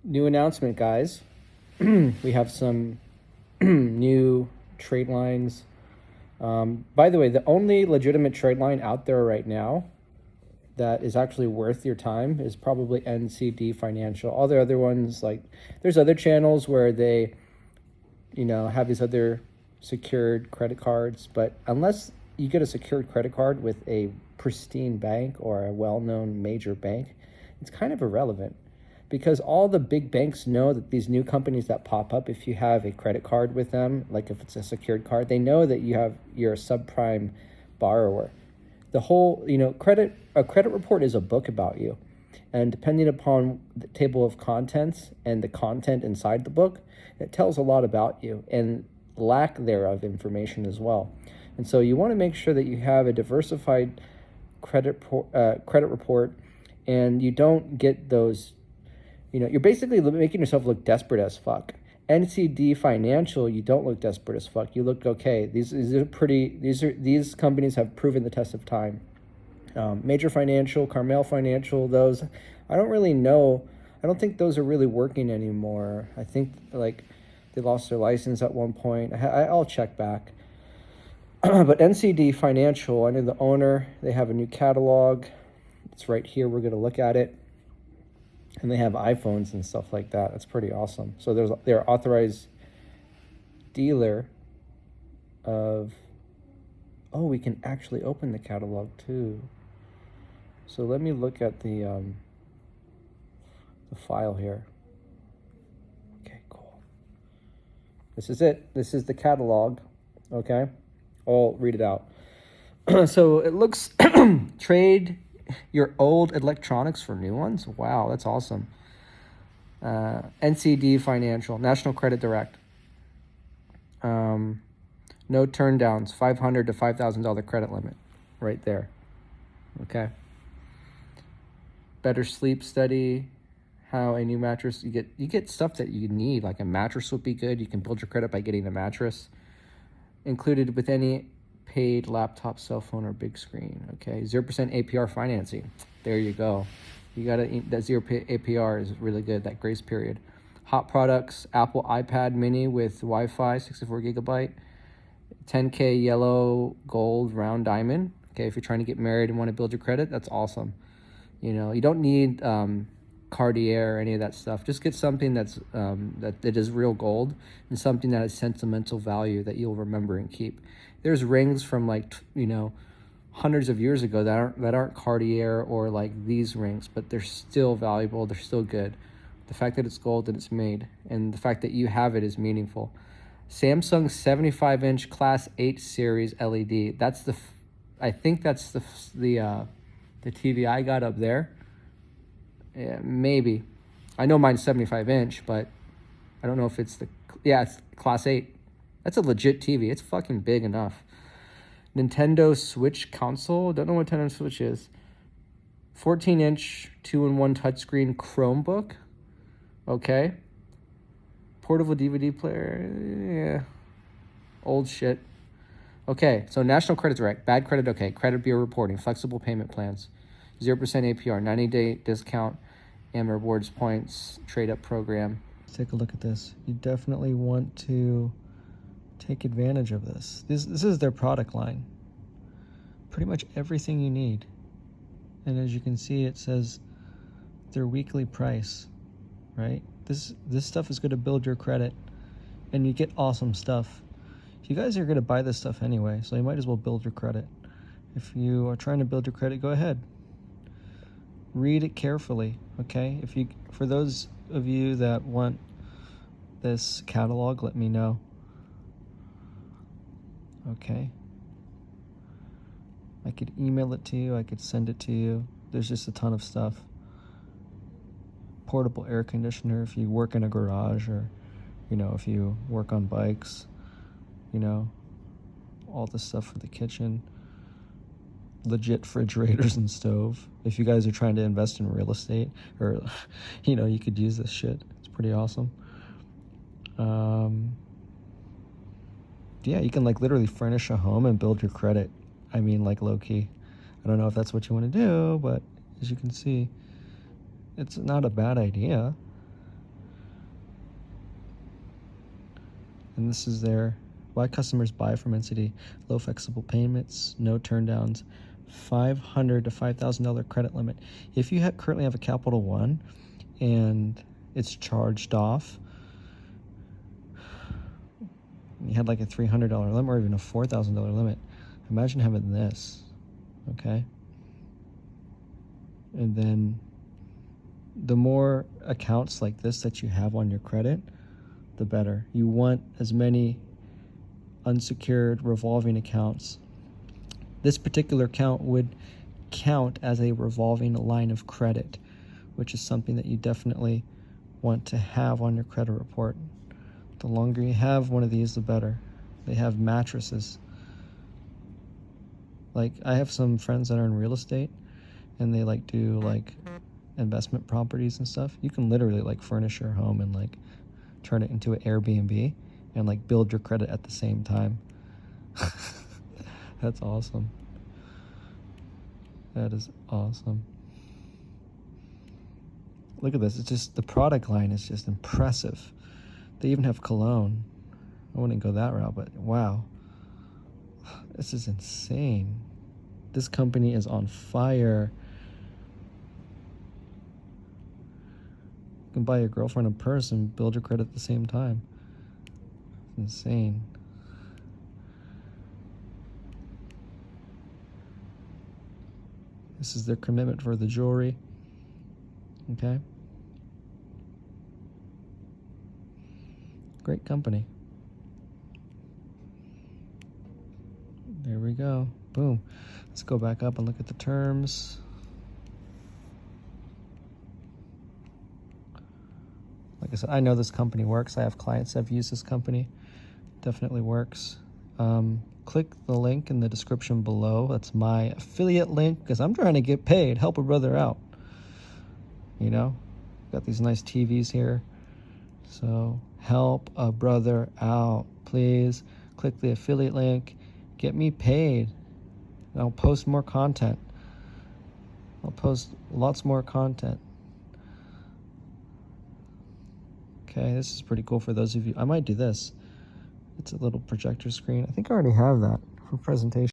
New announcement, guys. We have some new trade lines. By the way, the only legitimate trade line out there right now that is actually worth your time is probably NCD Financial. All the other ones, like, there's other channels where they, have these other secured credit cards, but unless you get a secured credit card with a pristine bank or a well-known major bank, it's kind of irrelevant because all the big banks know that these new companies that pop up, if you have a credit card with them, like if it's a secured card, they know that you're a subprime borrower. The whole, a credit report is a book about you. And depending upon the table of contents and the content inside the book, it tells a lot about you and lack thereof information as well. And so you want to make sure that you have a diversified credit report, and you don't get those, you're basically making yourself look desperate as fuck. NCD Financial, you don't look desperate as fuck. You look okay. These companies have proven the test of time. Major Financial, Carmel Financial, those, I don't really know. I don't think those are really working anymore. I think like they lost their license at one point. I'll check back. But NCD Financial, I know the owner, they have a new catalog. It's right here. We're going to look at it. And they have iPhones and stuff like that. That's pretty awesome. So they're authorized dealer of... Oh, we can actually open the catalog too. So let me look at the file here. Okay, cool. This is it. This is the catalog. Okay, I'll read it out. So it looks trade your old electronics for new ones. Wow, that's awesome. NCD Financial, National Credit Direct. No turn downs, $500 to $5,000 credit limit, right there. Okay. Better sleep study. How a new mattress, you get stuff that you need, like a mattress would be good. You can build your credit by getting a mattress. Included with any paid laptop, cell phone, or big screen. Okay, 0% APR financing. There you go. That 0 APR is really good. That grace period. Hot products: Apple iPad Mini with Wi-Fi, 64 gigabyte. 10K yellow gold round diamond. Okay, if you're trying to get married and want to build your credit, that's awesome. You don't need Cartier or any of that stuff. Just get something that is real gold and something that has sentimental value that you'll remember and keep. There's rings from hundreds of years ago that aren't Cartier or like these rings, but they're still valuable. They're still good. The fact that it's gold and it's made, and the fact that you have it is meaningful. Samsung 75-inch Class 8 series LED. I think that's the TV I got up there. Yeah, maybe. I know mine's 75-inch, but I don't know if it's it's Class 8. That's a legit TV. It's fucking big enough. Nintendo Switch console. Don't know what Nintendo Switch is. 14-inch 2-in-1 touchscreen Chromebook. Okay. Portable DVD player, yeah, old shit. Okay, so National Credit Direct, bad credit, okay. Credit bureau reporting, flexible payment plans, 0% APR, 90-day discount, and rewards points, trade-up program. Let's take a look at this. You definitely want to take advantage of this. This is their product line. Pretty much everything you need. And as you can see, it says their weekly price, right? This stuff is going to build your credit, and you get awesome stuff. You guys are going to buy this stuff anyway, so you might as well build your credit. If you are trying to build your credit, go ahead. Read it carefully, okay? For those of you that want this catalog, let me know. Okay. I could email it to you. I could send it to you. There's just a ton of stuff. Portable air conditioner if you work in a garage, or if you work on bikes, all the stuff for the kitchen. Legit refrigerators and stove. If you guys are trying to invest in real estate, or you could use this shit. It's pretty awesome. Yeah, you can literally furnish a home and build your credit. I mean, low-key. I don't know if that's what you want to do, but as you can see, it's not a bad idea. And this is their why customers buy from NCD. Low flexible payments, no turndowns, $500 to $5,000 credit limit. If you currently have a Capital One and it's charged off, you had like a $300 limit or even a $4,000 limit. Imagine having this, okay? And then the more accounts like this that you have on your credit, the better. You want as many unsecured revolving accounts. This particular account would count as a revolving line of credit, which is something that you definitely want to have on your credit report. The longer you have one of these, the better. They have mattresses. Like, I have some friends that are in real estate, and they like do like investment properties and stuff. You can literally like furnish your home and like turn it into an Airbnb and like build your credit at the same time. That's awesome. That is awesome. Look at this. It's just, the product line is just impressive. They even have cologne. I wouldn't go that route, but wow. This is insane. This company is on fire. You can buy your girlfriend a purse and build your credit at the same time. It's insane. This is their commitment for the jewelry. Okay. Great company. There we go. Boom. Let's go back up and look at the terms. Like I said, I know this company works. I have clients that have used this company. Definitely works. Click the link in the description below. That's my affiliate link because I'm trying to get paid. Help a brother out. You know, got these nice TVs here. So help a brother out. Please click the affiliate link. Get me paid. I'll post more content. I'll post lots more content. Okay, this is pretty cool for those of you. I might do this. It's a little projector screen. I think I already have that for presentation.